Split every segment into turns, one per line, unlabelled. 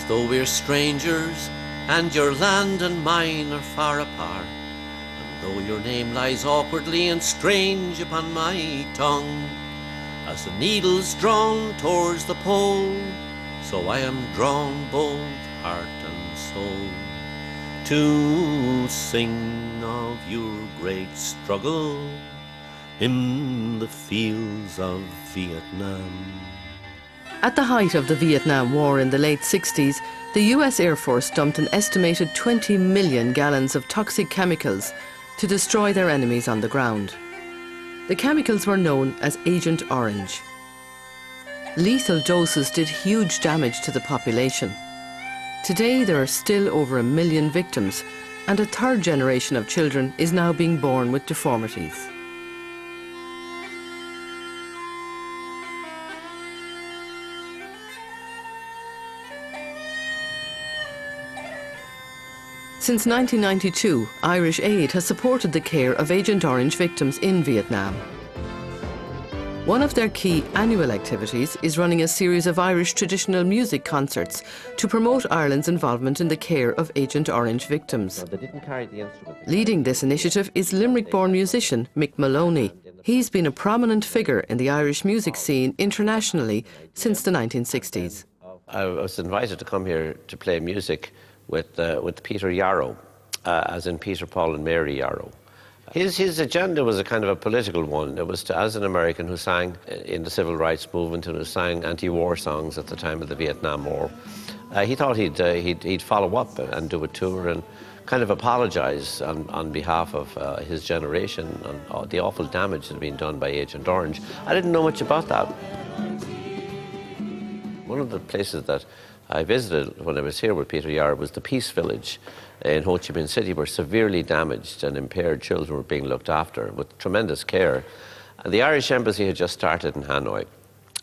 though we're strangers, and your land and mine are far apart. And though your name lies awkwardly and strange upon my tongue, as the needle's drawn towards the pole, so I am drawn both heart and soul to sing of your great struggle in the fields of Vietnam.
At the height of the Vietnam War in the late 60s, the US Air Force dumped an estimated 20 million gallons of toxic chemicals to destroy their enemies on the ground. The chemicals were known as Agent Orange. Lethal doses did huge damage to the population. Today there are still over 1 million victims, and a third generation of children is now being born with deformities. Since 1992, Irish Aid has supported the care of Agent Orange victims in Vietnam. One of their key annual activities is running a series of Irish traditional music concerts to promote Ireland's involvement in the care of Agent Orange victims. Leading this initiative is Limerick-born musician Mick Maloney. He's been a prominent figure in the Irish music scene internationally since the 1960s.
I was invited to come here to play music with Peter Yarrow, as in Peter, Paul and Mary Yarrow. His agenda was a kind of a political one. It was to, as an American who sang in the civil rights movement and who sang anti-war songs at the time of the Vietnam War, he thought he'd follow up and do a tour and kind of apologise on behalf of his generation on the awful damage that had been done by Agent Orange. I didn't know much about that. One of the places that I visited when I was here with Peter Yarrow was the Peace Village in Ho Chi Minh City, where severely damaged and impaired children were being looked after with tremendous care. And the Irish Embassy had just started in Hanoi.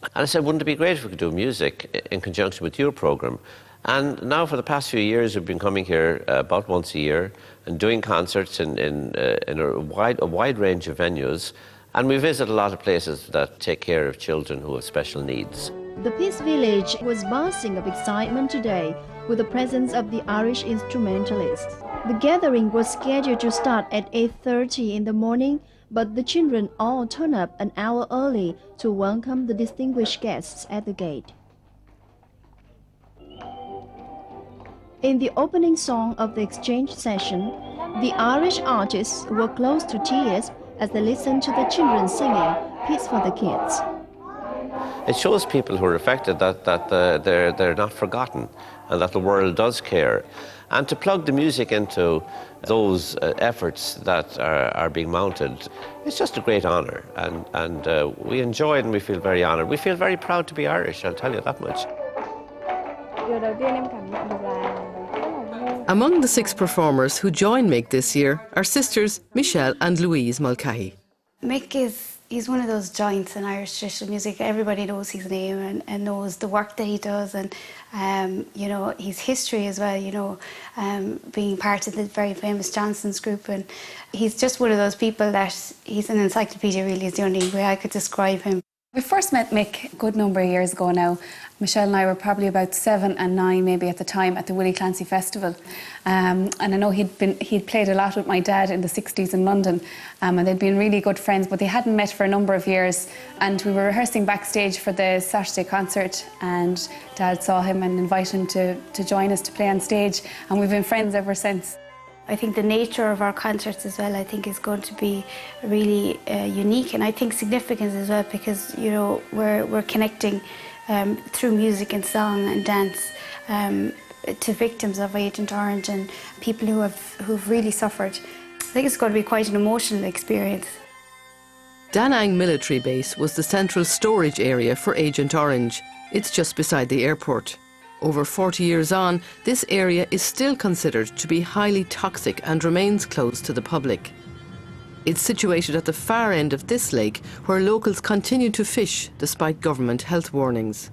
And I said, wouldn't it be great if we could do music in conjunction with your programme? And now for the past few years, we've been coming here about once a year and doing concerts in a wide range of venues. And we visit a lot of places that take care of children who have special needs.
The Peace Village was bursting of excitement today with the presence of the Irish instrumentalists. The gathering was scheduled to start at 8:30 in the morning, but the children all turned up an hour early to welcome the distinguished guests at the gate. In the opening song of the exchange session, the Irish artists were close to tears as they listened to the children singing Peace for the Kids.
It shows people who are affected that they're not forgotten and that the world does care. And to plug the music into those efforts that are being mounted, it's just a great honour. And we enjoy it and we feel very honoured. We feel very proud to be Irish, I'll tell you that much.
Among the 6 performers who join Mick this year are sisters Michelle and Louise Mulcahy.
Mick he's one of those giants in Irish traditional music. Everybody knows his name and knows the work that he does, and you know, his history as well, you know, being part of the very famous Johnson's group. And he's just one of those people that he's an encyclopedia, really, is the only way I could describe him.
We first met Mick a good number of years ago now. Michelle and I were probably about 7 and 9 maybe at the time at the Willie Clancy Festival. And I know he'd played a lot with my dad in the 60s in London, and they'd been really good friends, but they hadn't met for a number of years. And we were rehearsing backstage for the Saturday concert, and Dad saw him and invited him to join us to play on stage, and we've been friends ever since.
I think the nature of our concerts as well, I think, is going to be really unique, and I think significant as well, because, you know, we're connecting through music and song and dance to victims of Agent Orange and people who've really suffered. I think it's going to be quite an emotional experience.
Da Nang military base was the central storage area for Agent Orange. It's just beside the airport. Over 40 years on, this area is still considered to be highly toxic and remains closed to the public. It's situated at the far end of this lake, where locals continue to fish despite government health warnings.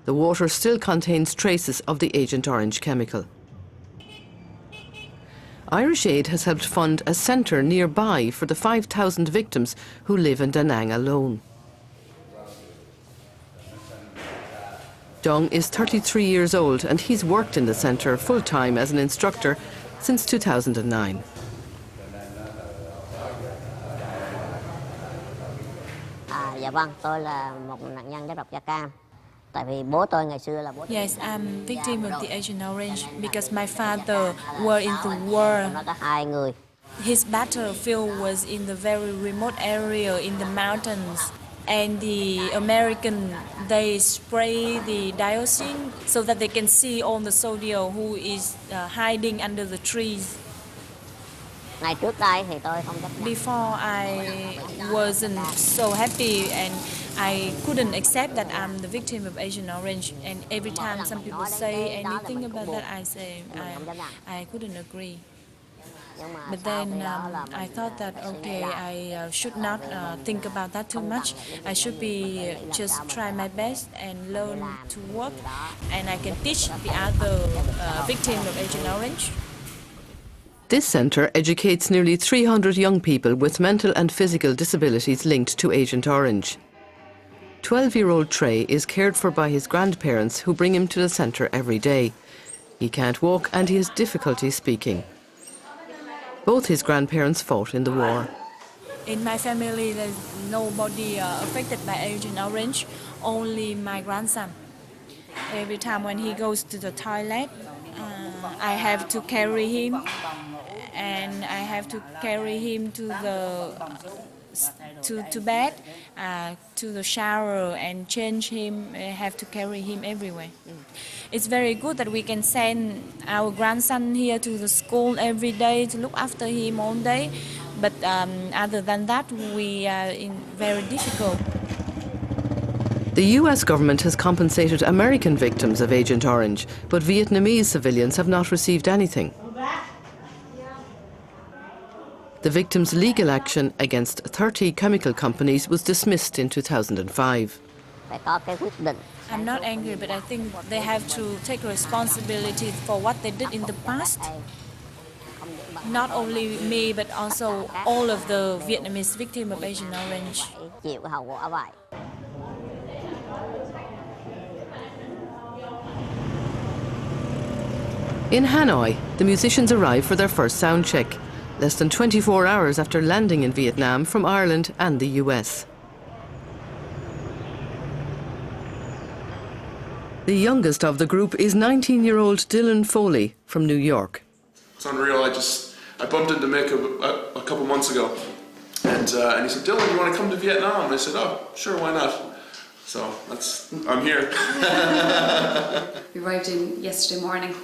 The water still contains traces of the Agent Orange chemical. Irish Aid has helped fund a centre nearby for the 5,000 victims who live in Da Nang alone. Dong is 33 years old and he's worked in the centre full-time as an instructor since 2009.
Dạ vâng, tôi là một nạn nhân chất độc da cam. Tại vì bố tôi ngày xưa là bố.
Yes, I'm victim of the Agent Orange because my father were in the war.
Nó có 2 người.
His battlefield was in the very remote area in the mountains. And the American, they spray the dioxin so that they can see all the soldier who is hiding under the trees.
Ngày trước đây thì tôi không chấp nhận.
Before I wasn't so happy and I couldn't accept that I'm the victim of Agent Orange. And every time some people say anything about that, I say I couldn't agree. But then I thought that, okay, I should not think about that too much. I should be just try my best and learn to work, and I can teach the other victims of Agent Orange.
This centre educates nearly 300 young people with mental and physical disabilities linked to Agent Orange. 12-year-old Trey is cared for by his grandparents who bring him to the centre every day. He can't walk and he has difficulty speaking. Both his grandparents fought in the war.
In my family, there's nobody affected by Agent Orange, only my grandson. Every time when he goes to the toilet, I have to carry him, and I have to carry him to bed, to the shower, and change him. I have to carry him everywhere. It's very good that we can send our grandson here to the school every day to look after him all day, but other than that, we are very difficult.
The US government has compensated American victims of Agent Orange, but Vietnamese civilians have not received anything. The victims' legal action against 30 chemical companies was dismissed in 2005.
I'm not angry, but I think they have to take responsibility for what they did in the past. Not only me, but also all of the Vietnamese victims of Agent Orange.
In Hanoi, the musicians arrive for their first sound check, less than 24 hours after landing in Vietnam from Ireland and the US. The youngest of the group is 19-year-old Dylan Foley from New York.
It's unreal. I bumped into Mick a couple months ago, and he said, "Dylan, you want to come to Vietnam?" And I said, "Oh, sure, why not?" So I'm here.
We arrived in yesterday morning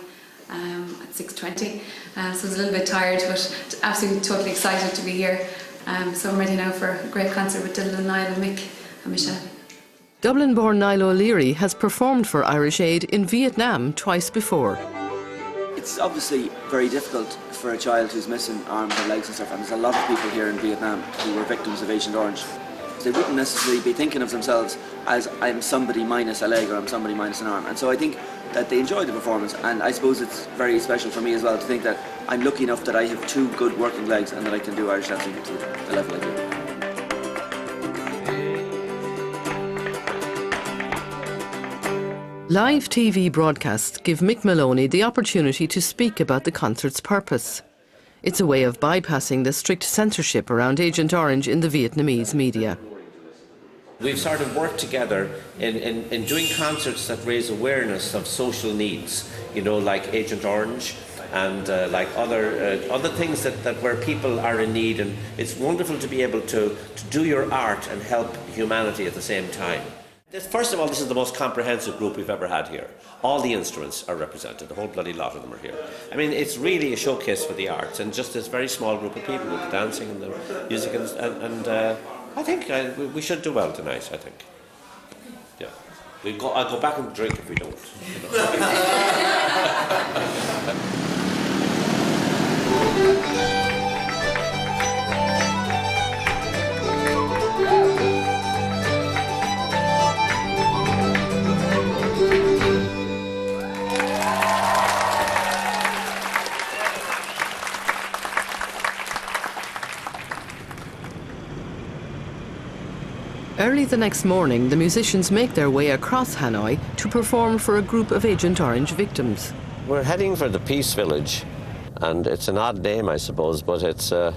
at 6:20, so I was a little bit tired, but absolutely totally excited to be here. So I'm ready now for a great concert with Dylan, Niall, and Mick and Michelle.
Dublin-born Niall O'Leary has performed for Irish Aid in Vietnam twice before.
It's obviously very difficult for a child who's missing arms or legs and stuff, and there's a lot of people here in Vietnam who were victims of Agent Orange. They wouldn't necessarily be thinking of themselves as I'm somebody minus a leg or I'm somebody minus an arm, and so I think that they enjoyed the performance, and I suppose it's very special for me as well to think that I'm lucky enough that I have 2 good working legs and that I can do Irish dancing to the level I do.
Live TV broadcasts give Mick Maloney the opportunity to speak about the concert's purpose. It's a way of bypassing the strict censorship around Agent Orange in the Vietnamese media.
We've sort of worked together in doing concerts that raise awareness of social needs, you know, like Agent Orange and like other things that where people are in need, and it's wonderful to be able to do your art and help humanity at the same time. First of all, this is the most comprehensive group we've ever had here. All the instruments are represented, the whole bloody lot of them are here. I mean, it's really a showcase for the arts, and just this very small group of people with the dancing and the music, and I think we should do well tonight, I think. Yeah. I'll go back and drink if we don't.
Early the next morning, the musicians make their way across Hanoi to perform for a group of Agent Orange victims.
We're heading for the Peace Village, and it's an odd name, I suppose, but it's the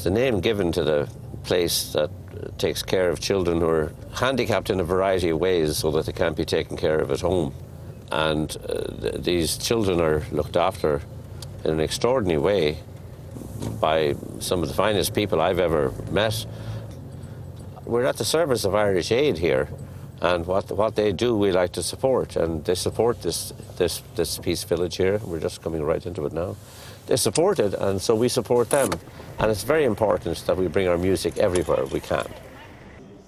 name given to the place that takes care of children who are handicapped in a variety of ways so that they can't be taken care of at home. And these children are looked after in an extraordinary way by some of the finest people I've ever met. We're at the service of Irish Aid here, and what they do we like to support, and they support this Peace Village here. We're just coming right into it now. They support it, and so we support them. And it's very important that we bring our music everywhere we can.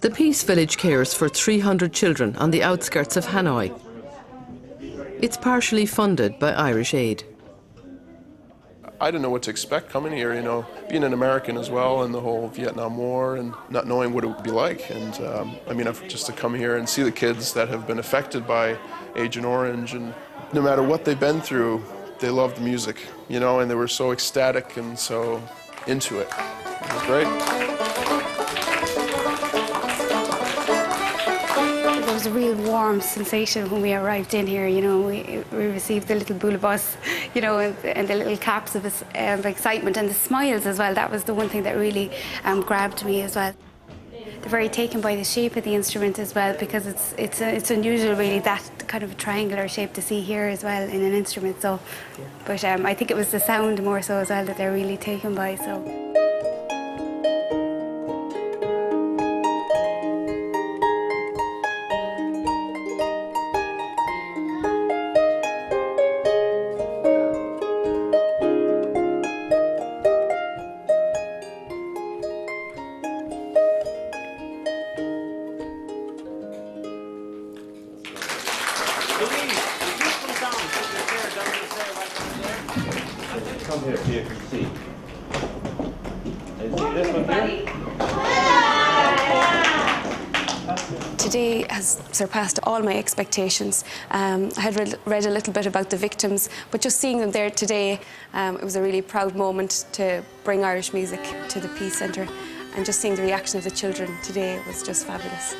The Peace Village cares for 300 children on the outskirts of Hanoi. It's partially funded by Irish Aid.
I didn't know what to expect coming here, you know, being an American as well, and the whole Vietnam War, and not knowing what it would be like. And I mean, just to come here and see the kids that have been affected by Agent Orange, and no matter what they've been through, they love the music, you know, and they were so ecstatic and so into it. It was great.
There was a real warm sensation when we arrived in here. You know, we received the little boulabus, you know, and the little caps of excitement and the smiles as well. That was the one thing that really grabbed me as well. They're very taken by the shape of the instrument as well, because it's unusual really, that kind of a triangular shape to see here as well in an instrument. So, but I think it was the sound more so as well that they're really taken by. So.
Come here, see if you see. And see this one here?
Today has surpassed all my expectations. I had read a little bit about the victims, but just seeing them there today, it was a really proud moment to bring Irish music to the Peace Centre, and just seeing the reaction of the children today was just fabulous.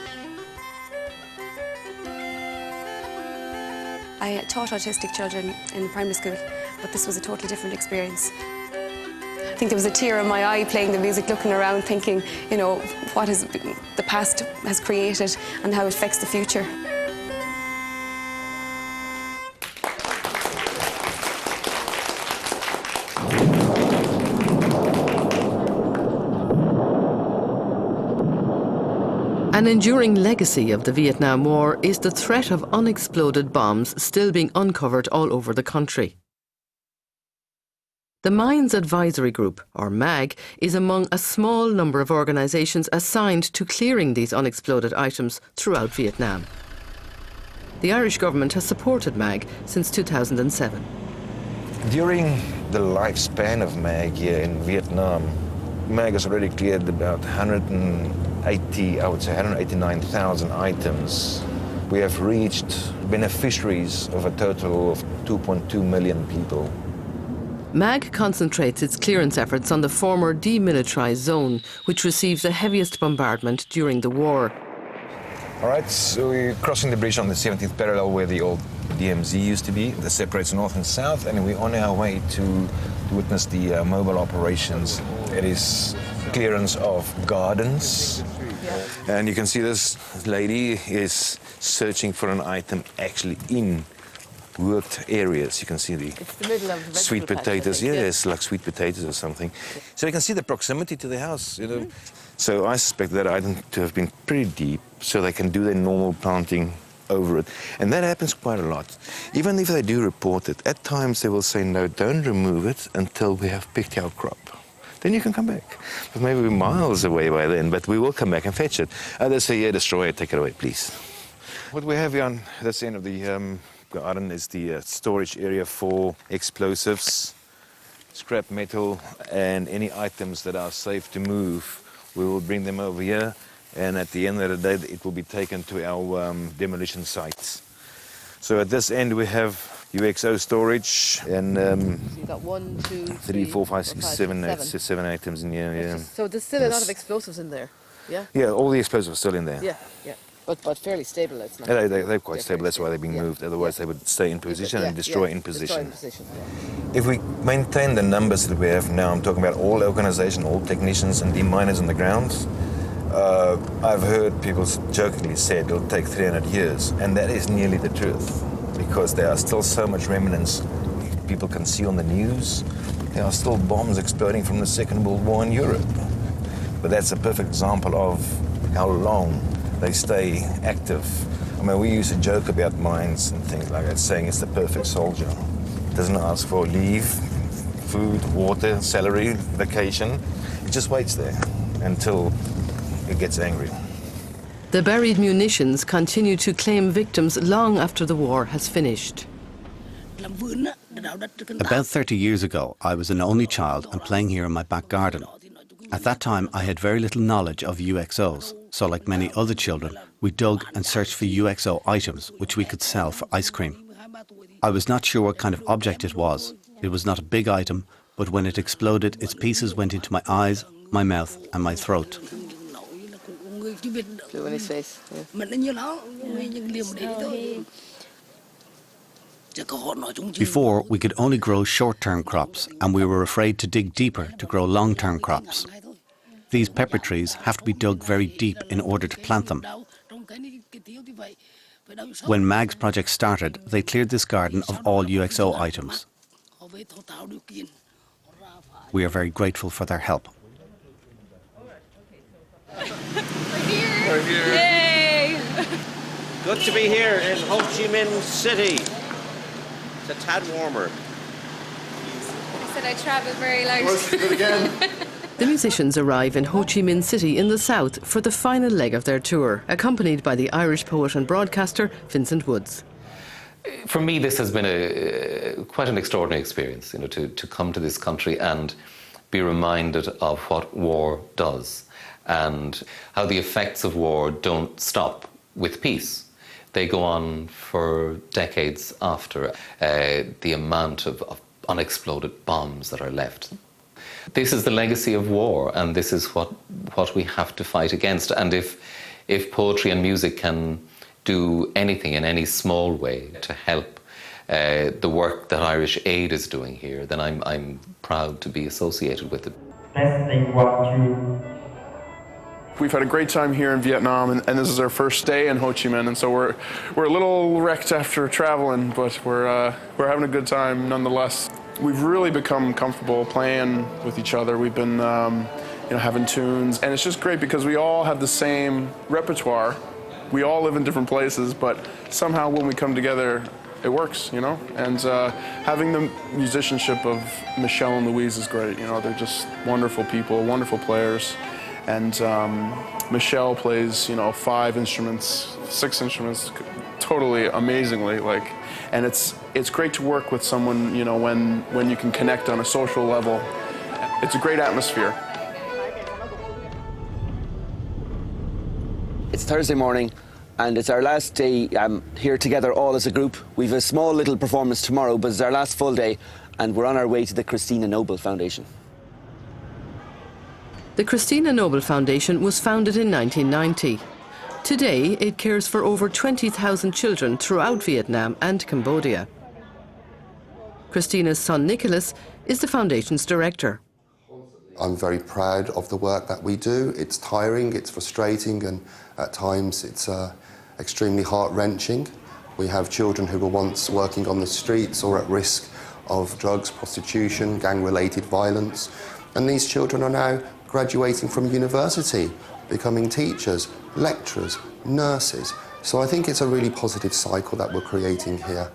I taught autistic children in primary school, but this was a totally different experience. I think there was a tear in my eye playing the music, looking around, thinking, you know, what the past has created and how it affects the future.
An enduring legacy of the Vietnam War is the threat of unexploded bombs still being uncovered all over the country. The Mines Advisory Group, or MAG, is among a small number of organisations assigned to clearing these unexploded items throughout Vietnam. The Irish government has supported MAG since 2007.
During the lifespan of MAG here in Vietnam, MAG has already cleared about 189,000 items. We have reached beneficiaries of a total of 2.2 million people.
MAG concentrates its clearance efforts on the former demilitarised zone, which received the heaviest bombardment during the war.
All right, so we're crossing the bridge on the 17th parallel where the old DMZ used to be, that separates north and south, and we're on our way to witness the mobile operations. It is clearance of gardens, and you can see this lady is searching for an item actually in worked areas. You can see the sweet potatoes. Yes, like sweet potatoes or something. So you can see the proximity to the house, you know. So I suspect that item to have been pretty deep, so they can do their normal planting over it. And that happens quite a lot. Even if they do report it, at times they will say, no, don't remove it until we have picked our crop. Then you can come back. But maybe we're miles away by then, but we will come back and fetch it. Others say, yeah, destroy it, take it away, please. What we have here on this end of the garden is the storage area for explosives, scrap metal, and any items that are safe to move. We will bring them over here, and at the end of the day, it will be taken to our demolition sites. So at this end, we have UXO storage, and
So you've got 1, 2,
3, 4, 5, 6, 7 items in here. Yeah.
So there's still a lot of explosives in there. Yeah.
Yeah, all the explosives are still in there.
Yeah, yeah. But fairly stable, it's not.
Yeah, they're quite
Yeah,
stable, that's why they're being moved. Otherwise they would stay in position and destroy in position. If we maintain the numbers that we have now, I'm talking about all organizations, all technicians and deminers on the ground, I've heard people jokingly say it'll take 300 years, and that is nearly the truth, because there are still so much remnants people can see on the news. There are still bombs exploding from the Second World War in Europe. But that's a perfect example of how long they stay active. I mean, we used to joke about mines and things like that, saying it's the perfect soldier. It doesn't ask for leave, food, water, salary, vacation. It just waits there until it gets angry.
The buried munitions continue to claim victims long after the war has finished.
About 30 years ago, I was an only child and playing here in my back garden. At that time, I had very little knowledge of UXOs, so like many other children, we dug and searched for UXO items which we could sell for ice cream. I was not sure what kind of object it was. It was not a big item, but when it exploded, its pieces went into my eyes, my mouth and my throat.
Blue in his face.
Before, we could only grow short-term crops, and we were afraid to dig deeper to grow long-term crops. These pepper trees have to be dug very deep in order to plant them. When MAG's project started, they cleared this garden of all UXO items. We are very grateful for their help.
We're here. Yay! Good to be here in Ho Chi Minh City. It's a tad warmer.
I said I travel very light.
The musicians arrive in Ho Chi Minh City in the south for the final leg of their tour, accompanied by the Irish poet and broadcaster Vincent Woods.
For me, this has been quite an extraordinary experience, to come to this country and be reminded of what war does and how the effects of war don't stop with peace. They go on for decades after. The amount of unexploded bombs that are left. This is the legacy of war, and this is what we have to fight against. And if poetry and music can do anything in any small way to help the work that Irish Aid is doing here, then I'm proud to be associated with it.
We've had a great time here in Vietnam, and this is our first day in Ho Chi Minh, and so we're a little wrecked after traveling, but we're having a good time nonetheless. We've really become comfortable playing with each other. We've been having tunes, and it's just great because we all have the same repertoire. We all live in different places, but somehow when we come together, it works, And having the musicianship of Michelle and Louise is great. They're just wonderful people, wonderful players. And Michelle plays, 5 instruments, 6 instruments, totally amazingly. And it's great to work with someone, when you can connect on a social level. It's a great atmosphere.
It's Thursday morning, and it's our last day here together all as a group. We've a small little performance tomorrow, but it's our last full day, and we're on our way to the Christina Noble Foundation.
The Christina Noble Foundation was founded in 1990. Today, it cares for over 20,000 children throughout Vietnam and Cambodia. Christina's son Nicholas is the foundation's director.
I'm very proud of the work that we do. It's tiring, it's frustrating, and at times it's extremely heart-wrenching. We have children who were once working on the streets or at risk of drugs, prostitution, gang-related violence, and these children are now graduating from university, becoming teachers, lecturers, nurses. So I think it's a really positive cycle that we're creating here.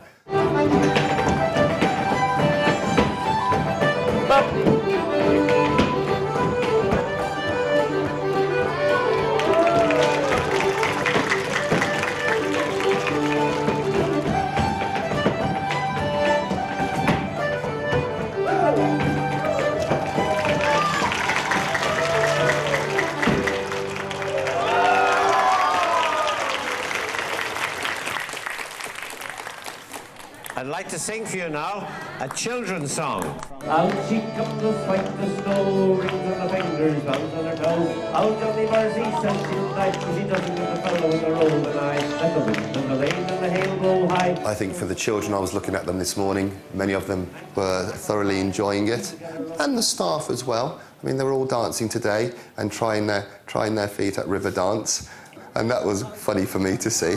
I'd
like to sing for you now a children's song.
Out she comes to fight the snow, rings on the fingers, bounce on her toes. Out Johnny Mersey says she'll die, she doesn't get the fellow in the road, and I let the wind and the rain and the hail blow high.
I think for the children, I was looking at them this morning, many of them were thoroughly enjoying it, and the staff as well. I mean, they were all dancing today and trying their feet at river dance, and that was funny for me to see.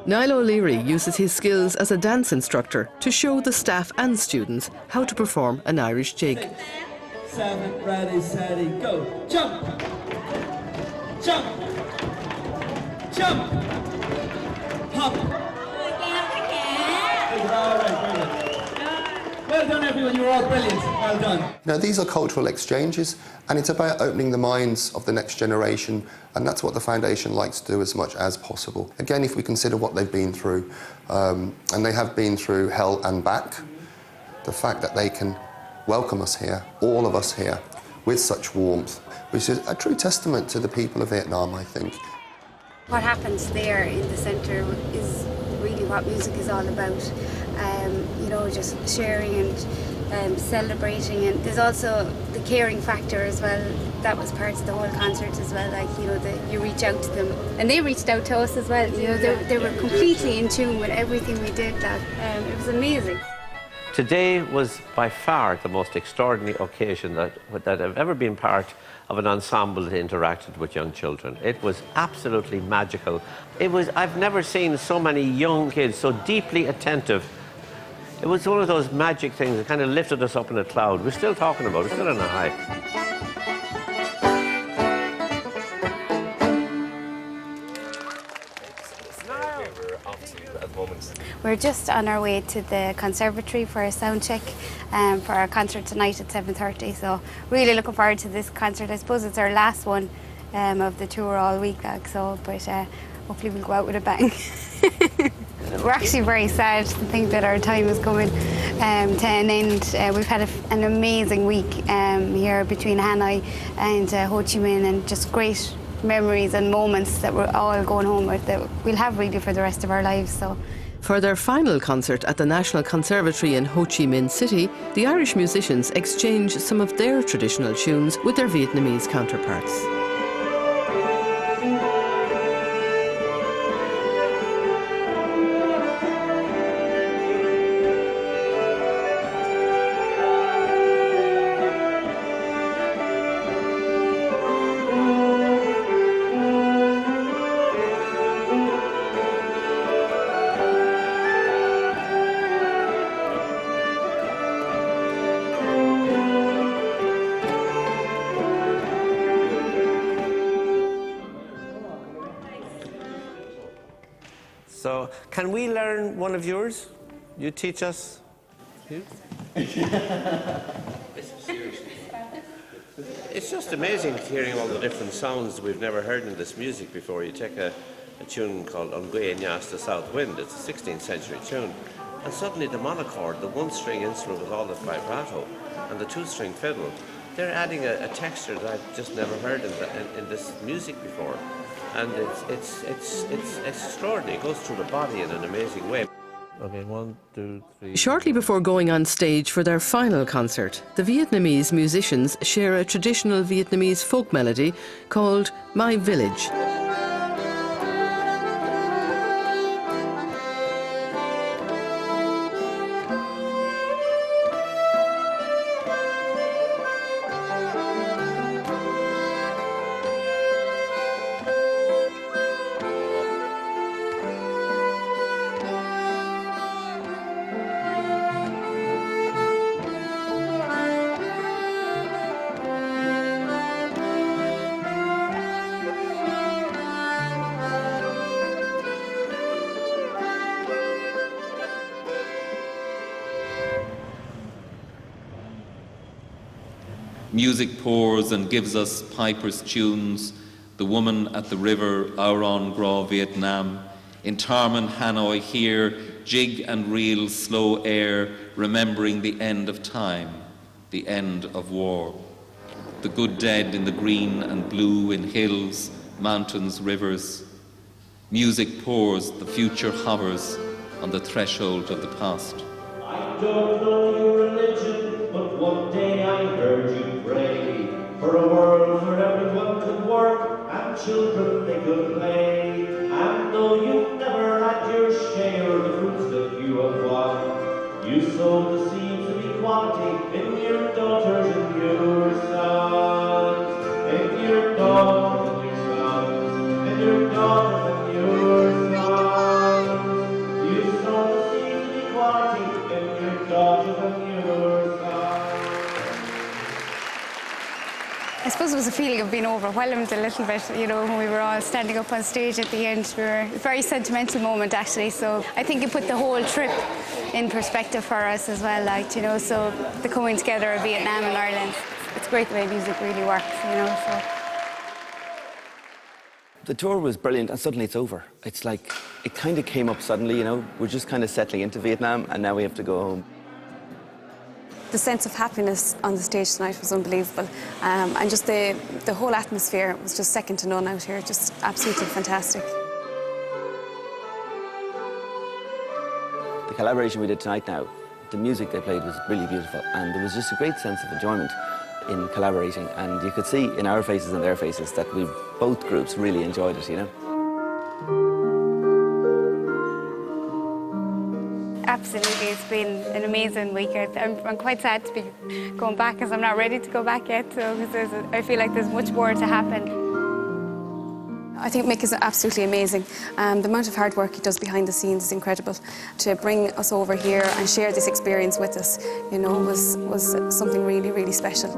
Niall O'Leary uses his skills as a dance instructor to show the staff and students how to perform an Irish jig.
6, 7, ready, steady, go. Jump! Jump! Jump! Hop! All right, brilliant. Well done, everyone. You were all brilliant. Well done.
Now, these are cultural exchanges, and it's about opening the minds of the next generation, and that's what the Foundation likes to do as much as possible. Again, if we consider what they've been through, and they have been through hell and back, the fact that they can welcome us here, all of us here, with such warmth, which is a true testament to the people of Vietnam, I think.
What happens there in the centre is really what music is all about. You know, just sharing and celebrating, and there's also the caring factor as well. That was part of the whole concert as well. Like, you know, you reach out to them, and they reached out to us as well. You know, they were completely in tune with everything we did. It was amazing.
Today was by far the most extraordinary occasion that I've ever been part of an ensemble that interacted with young children. It was absolutely magical. I've never seen so many young kids so deeply attentive. It was one of those magic things that kind of lifted us up in a cloud. We're still talking about it, still on a high.
We're just on our way to the conservatory for a sound check for our concert tonight at 7:30. So really looking forward to this concert. I suppose it's our last one of the tour all week, but hopefully we'll go out with a bang. We're actually very sad to think that our time is coming to an end. We've had an amazing week here between Hanoi and Ho Chi Minh, and just great memories and moments that we're all going home with that we'll have really for the rest of our lives. So.
For their final concert at the National Conservatory in Ho Chi Minh City, the Irish musicians exchanged some of their traditional tunes with their Vietnamese counterparts.
So, can we learn one of yours? You teach us? It's just amazing hearing all the different sounds we've never heard in this music before. You take a tune called Ongwe Nyas, the South Wind. It's a 16th century tune. And suddenly the monochord, the one-string instrument with all the vibrato, and the two-string fiddle, they're adding a texture that I've just never heard in this music before. And it's extraordinary. It goes through the body in an amazing way. Okay, 1, 2, 3.
Shortly before going on stage for their final concert, the Vietnamese musicians share a traditional Vietnamese folk melody called My Village.
Music pours and gives us pipers' tunes, the woman at the river, Auron Gra Vietnam. In Tarman, Hanoi, here, jig and reel, slow air, remembering the end of time, the end of war. The good dead in the green and blue in hills, mountains, rivers. Music pours, the future hovers, on the threshold of the past.
I don't know your religion, but one day I heard you pray for a world where everyone could work and children they could play. And though you've never had your share of the fruits that you have won, you sowed the seeds of equality in your daughters and your sons, in your daughters and your sons, in your daughters and your sons. You sowed the seeds of equality in your daughters and your sons.
I suppose it was a feeling of being overwhelmed a little bit, you know, when we were all standing up on stage at the end. We were a very sentimental moment, actually, so I think it put the whole trip in perspective for us as well, like, you know, so the coming together of Vietnam and Ireland, it's great the way music really works, you know, so.
The tour was brilliant, and suddenly it's over. It's like, it kind of came up suddenly, you know, we're just kind of settling into Vietnam, and now we have to go home.
The sense of happiness on the stage tonight was unbelievable, and just the whole atmosphere was just second to none out here, just absolutely fantastic.
The collaboration we did tonight now, the music they played was really beautiful, and there was just a great sense of enjoyment in collaborating, and you could see in our faces and their faces that both groups really enjoyed it, you know.
Absolutely, it's been an amazing week. I'm quite sad to be going back because I'm not ready to go back yet, so I feel like there's much more to happen. I think Mick is absolutely amazing. The amount of hard work he does behind the scenes is incredible. To bring us over here and share this experience with us, you know, was something really, really special.